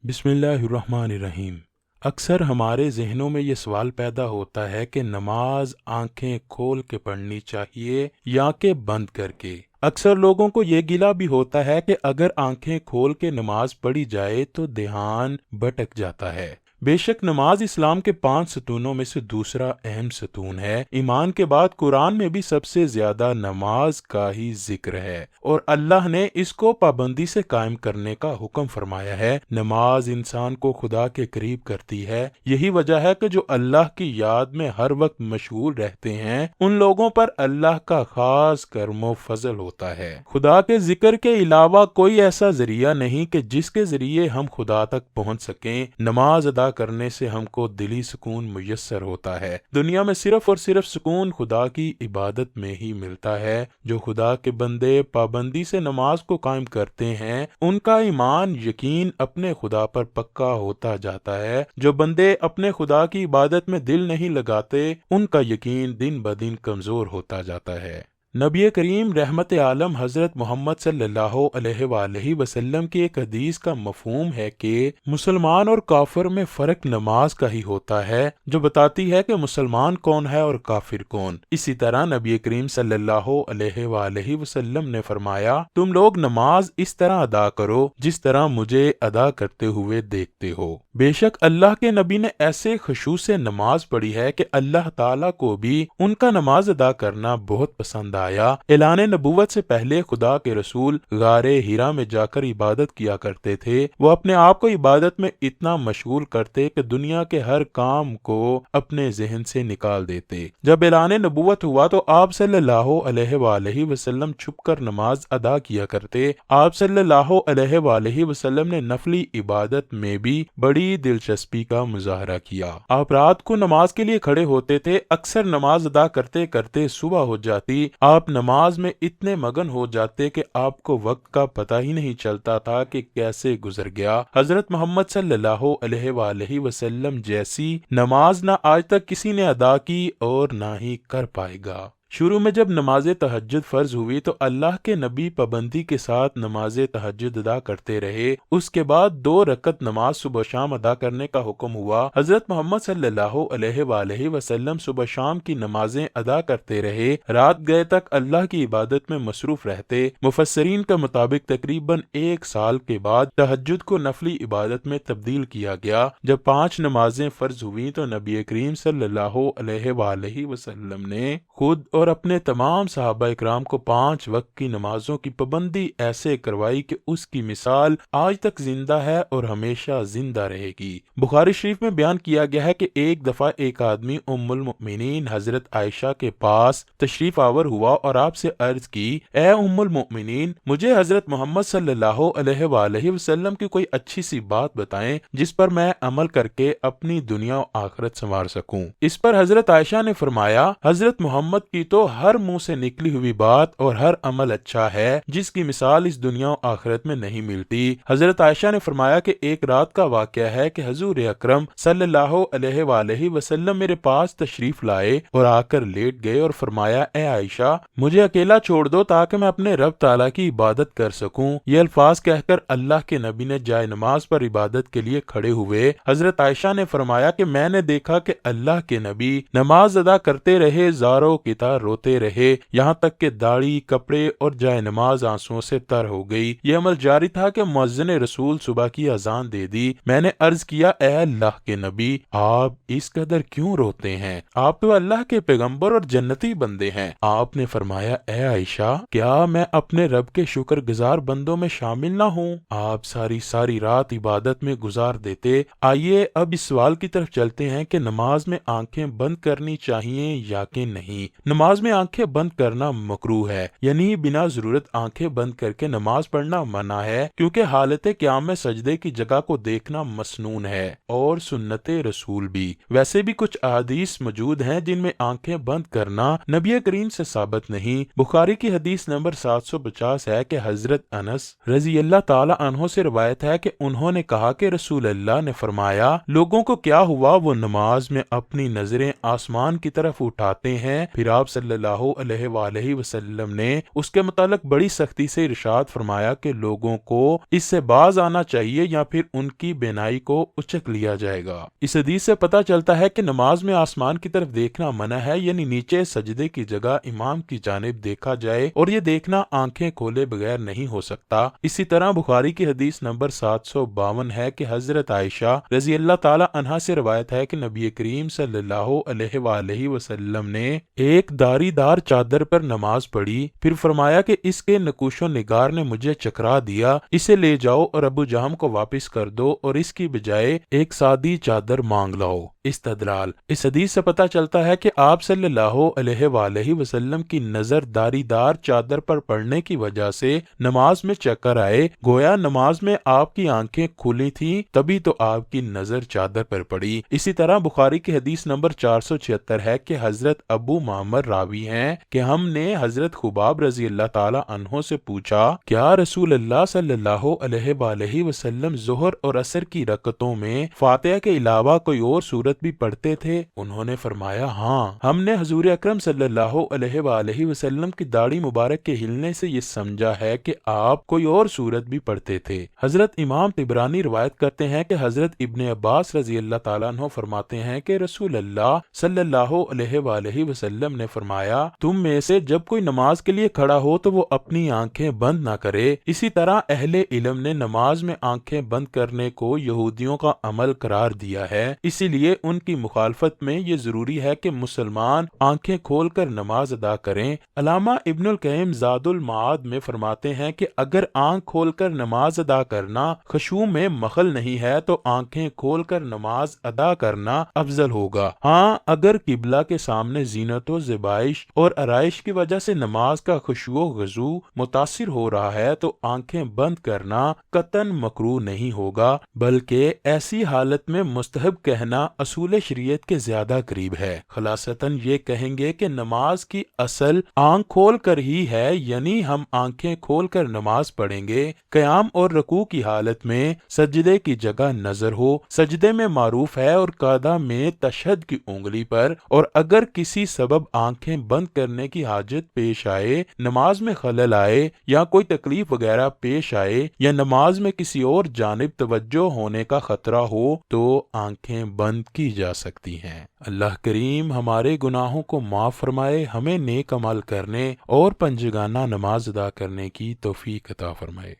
بسم اللہ الرحمن الرحیم۔ اکثر ہمارے ذہنوں میں یہ سوال پیدا ہوتا ہے کہ نماز آنکھیں کھول کے پڑھنی چاہیے یا کہ بند کر کے۔ اکثر لوگوں کو یہ گلہ بھی ہوتا ہے کہ اگر آنکھیں کھول کے نماز پڑھی جائے تو دھیان بھٹک جاتا ہے۔ بے شک نماز اسلام کے 5 ستونوں میں سے دوسرا اہم ستون ہے۔ ایمان کے بعد قرآن میں بھی سب سے زیادہ نماز کا ہی ذکر ہے اور اللہ نے اس کو پابندی سے قائم کرنے کا حکم فرمایا ہے۔ نماز انسان کو خدا کے قریب کرتی ہے۔ یہی وجہ ہے کہ جو اللہ کی یاد میں ہر وقت مشغول رہتے ہیں ان لوگوں پر اللہ کا خاص کرم و فضل ہوتا ہے۔ خدا کے ذکر کے علاوہ کوئی ایسا ذریعہ نہیں کہ جس کے ذریعے ہم خدا تک پہنچ سکیں۔ نماز ادا کرنے سے ہم کو دلی سکون میسر ہوتا ہے۔ دنیا میں صرف اور صرف سکون خدا کی عبادت میں ہی ملتا ہے۔ جو خدا کے بندے پابندی سے نماز کو قائم کرتے ہیں ان کا ایمان یقین اپنے خدا پر پکا ہوتا جاتا ہے۔ جو بندے اپنے خدا کی عبادت میں دل نہیں لگاتے ان کا یقین دن بدن کمزور ہوتا جاتا ہے۔ نبی کریم رحمت عالم حضرت محمد صلی اللہ علیہ وآلہ وسلم کی ایک حدیث کا مفہوم ہے کہ مسلمان اور کافر میں فرق نماز کا ہی ہوتا ہے، جو بتاتی ہے کہ مسلمان کون ہے اور کافر کون۔ اسی طرح نبی کریم صلی اللہ علیہ وآلہ وسلم نے فرمایا، تم لوگ نماز اس طرح ادا کرو جس طرح مجھے ادا کرتے ہوئے دیکھتے ہو۔ بے شک اللہ کے نبی نے ایسے خشوع سے نماز پڑھی ہے کہ اللہ تعالیٰ کو بھی ان کا نماز ادا کرنا بہت پسند آیا۔ اعلان نبوت سے پہلے خدا کے رسول غار حرا میں جا کر عبادت کیا کرتے تھے۔ وہ اپنے آپ کو عبادت میں اتنا مشغول کرتے کہ دنیا کے ہر کام کو اپنے ذہن سے نکال دیتے۔ جب اعلان نبوت ہوا تو آپ صلی اللہ علیہ وآلہ وسلم چھپ کر نماز ادا کیا کرتے۔ آپ صلی اللہ علیہ وآلہ وسلم نے نفلی عبادت میں بھی بڑی دلچسپی کا مظاہرہ کیا۔ آپ رات کو نماز کے لیے کھڑے ہوتے تھے۔ اکثر نماز ادا کرتے کرتے صبح ہو جاتی۔ آپ نماز میں اتنے مگن ہو جاتے کہ آپ کو وقت کا پتہ ہی نہیں چلتا تھا کہ کیسے گزر گیا۔ حضرت محمد صلی اللہ علیہ وآلہ وسلم جیسی نماز نہ آج تک کسی نے ادا کی اور نہ ہی کر پائے گا۔ شروع میں جب نماز تہجد فرض ہوئی تو اللہ کے نبی پابندی کے ساتھ نماز تہجد ادا کرتے رہے۔ اس کے بعد 2 رکعت نماز صبح شام ادا کرنے کا حکم ہوا۔ حضرت محمد صلی اللہ علیہ وآلہ وسلم صبح شام کی نمازیں ادا کرتے رہے۔ رات گئے تک اللہ کی عبادت میں مصروف رہتے۔ مفسرین کے مطابق تقریباً 1 سال کے بعد تہجد کو نفلی عبادت میں تبدیل کیا گیا۔ جب 5 نمازیں فرض ہوئیں تو نبی کریم صلی اللہ علیہ وآلہ وسلم نے خود اور اپنے تمام صحابہ اکرام کو 5 وقت کی نمازوں کی پابندی ایسے کروائی کہ اس کی مثال آج تک زندہ ہے اور ہمیشہ زندہ رہے گی۔ بخاری شریف میں بیان کیا گیا ہے کہ ایک دفعہ ایک آدمی ام المؤمنین حضرت عائشہ کے پاس تشریف آور ہوا اور آپ سے عرض کی، اے ام المؤمنین، مجھے حضرت محمد صلی اللہ علیہ وآلہ وسلم کی کوئی اچھی سی بات بتائیں جس پر میں عمل کر کے اپنی دنیا و آخرت سنوار سکوں۔ اس پر حضرت عائشہ نے فرمایا، حضرت محمد کی تو ہر منہ سے نکلی ہوئی بات اور ہر عمل اچھا ہے جس کی مثال اس دنیا و آخرت میں نہیں ملتی۔ حضرت عائشہ نے فرمایا کہ ایک رات کا واقعہ ہے کہ حضور اکرم صلی اللہ علیہ وآلہ وسلم میرے پاس تشریف لائے اور آ کر لیٹ گئے اور فرمایا، اے عائشہ، مجھے اکیلا چھوڑ دو تاکہ میں اپنے رب تعالیٰ کی عبادت کر سکوں۔ یہ الفاظ کہہ کر اللہ کے نبی نے جائے نماز پر عبادت کے لیے کھڑے ہوئے۔ حضرت عائشہ نے فرمایا کہ میں نے دیکھا کہ اللہ کے نبی نماز ادا کرتے رہے، زاروں کی طرح روتے رہے، یہاں تک کہ داڑھی، کپڑے اور جائے نماز آنسوؤں سے تر ہو گئی۔ یہ عمل جاری تھا کہ مؤذن رسول صبح کی اذان دے دی۔ میں نے عرض کیا، اے اللہ کے نبی، آپ اس قدر کیوں روتے ہیں؟ آپ تو اللہ کے پیغمبر اور جنتی بندے ہیں۔ آپ نے فرمایا، اے عائشہ، کیا میں اپنے رب کے شکر گزار بندوں میں شامل نہ ہوں؟ آپ ساری رات عبادت میں گزار دیتے۔ آئیے اب اس سوال کی طرف چلتے ہیں کہ نماز میں آنکھیں بند کرنی چاہیے یا کہ نہیں۔ نماز میں آنکھیں بند کرنا مکروہ ہے، یعنی بنا ضرورت آنکھیں بند کر کے نماز پڑھنا منع ہے، کیونکہ حالت قیام میں سجدے کی جگہ کو دیکھنا مسنون ہے اور سنت رسول بھی۔ ویسے بھی کچھ احادیث موجود ہیں جن میں آنکھیں بند کرنا نبی کریم سے ثابت نہیں۔ بخاری کی حدیث نمبر 750 ہے کہ حضرت انس رضی اللہ تعالی عنہ سے روایت ہے کہ انہوں نے کہا کہ رسول اللہ نے فرمایا، لوگوں کو کیا ہوا، وہ نماز میں اپنی نظریں آسمان کی طرف اٹھاتے ہیں، پھر آپ صلی اللہ علیہ وآلہ وسلم نے اس کے متعلق بڑی سختی سے ارشاد فرمایا کہ لوگوں کو اس سے باز آنا چاہیے یا پھر ان کی بینائی کو اچک لیا جائے گا۔ اس حدیث سے پتہ چلتا ہے کہ نماز میں آسمان کی طرف دیکھنا منع ہے، یعنی نیچے سجدے کی جگہ امام کی جانب دیکھا جائے، اور یہ دیکھنا آنکھیں کھولے بغیر نہیں ہو سکتا۔ اسی طرح بخاری کی حدیث نمبر 752 ہے کہ حضرت عائشہ رضی اللہ تعالی عنہا سے روایت ہے کہ نبی کریم صلی اللہ علیہ وآلہ وسلم نے ایک داری دار چادر پر نماز پڑھی، پھر فرمایا کہ اس کے نقوش و نگار نے مجھے چکرا دیا، اسے لے جاؤ اور ابو جہم کو واپس کر دو اور اس کی بجائے ایک سادی چادر مانگ لاؤ۔ استدلال: اس حدیث سے پتہ چلتا ہے کہ آپ صلی اللہ علیہ وآلہ وسلم کی نظر داری دار چادر پر پڑنے کی وجہ سے نماز میں چکر آئے، گویا نماز میں آپ کی آنکھیں کھلی تھیں تبھی تو آپ کی نظر چادر پر پڑی۔ اسی طرح بخاری کی حدیث نمبر 476 ہے کہ حضرت ابو معمر راوی ہیں کہ ہم نے حضرت خباب رضی اللہ تعالی عنہ سے پوچھا، کیا رسول اللہ صلی اللہ علیہ وآلہ وسلم ظہر اور عصر کی رکعتوں میں فاتحہ کے علاوہ کوئی اور سورت بھی پڑھتے تھے؟ انہوں نے فرمایا ہاں۔ ہم نے حضور اکرم صلی اللہ علیہ وآلہ وسلم کی داڑھی مبارک کے ہلنے سے یہ سمجھا ہے کہ آپ کوئی اور سورت بھی پڑھتے تھے۔ حضرت امام طبرانی روایت کرتے ہیں کہ حضرت ابن عباس رضی اللہ تعالیٰ عنہ فرماتے ہیں کہ رسول اللہ صلی اللہ علیہ وآلہ وسلم نے فرمایا، تم میں سے جب کوئی نماز کے لیے کھڑا ہو تو وہ اپنی آنکھیں بند نہ کرے۔ اسی طرح اہل علم نے نماز میں آنکھیں بند کرنے کو یہودیوں کا عمل قرار دیا ہے، اسی لیے ان کی مخالفت میں یہ ضروری ہے کہ مسلمان آنکھیں کھول کر نماز ادا کریں۔ علامہ ابن القیم زاد المعاد میں فرماتے ہیں کہ اگر آنکھ کھول کر نماز ادا کرنا خشوع میں مخل نہیں ہے تو آنکھیں کھول کر نماز ادا کرنا افضل ہوگا۔ ہاں، اگر قبلہ کے سامنے زینت و زیبائش اور آرائش کی وجہ سے نماز کا خشوع و خضوع متاثر ہو رہا ہے تو آنکھیں بند کرنا قطعاً مکروہ نہیں ہوگا، بلکہ ایسی حالت میں مستحب کہنا اصول شریعت کے زیادہ قریب ہے۔ خلاصتاً یہ کہیں گے کہ نماز کی اصل آنکھ کھول کر ہی ہے، یعنی ہم آنکھیں کھول کر نماز پڑھیں گے۔ قیام اور رکوع کی حالت میں سجدے کی جگہ نظر ہو، سجدے میں معروف ہے اور قاعدہ میں تشہد کی انگلی پر، اور اگر کسی سبب آنکھیں بند کرنے کی حاجت پیش آئے، نماز میں خلل آئے یا کوئی تکلیف وغیرہ پیش آئے یا نماز میں کسی اور جانب توجہ ہونے کا خطرہ ہو تو آنکھیں بند کی جا سکتی ہیں۔ اللہ کریم ہمارے گناہوں کو معاف فرمائے، ہمیں نیک عمل کرنے اور پنجگانہ نماز ادا کرنے کی توفیق عطا فرمائے۔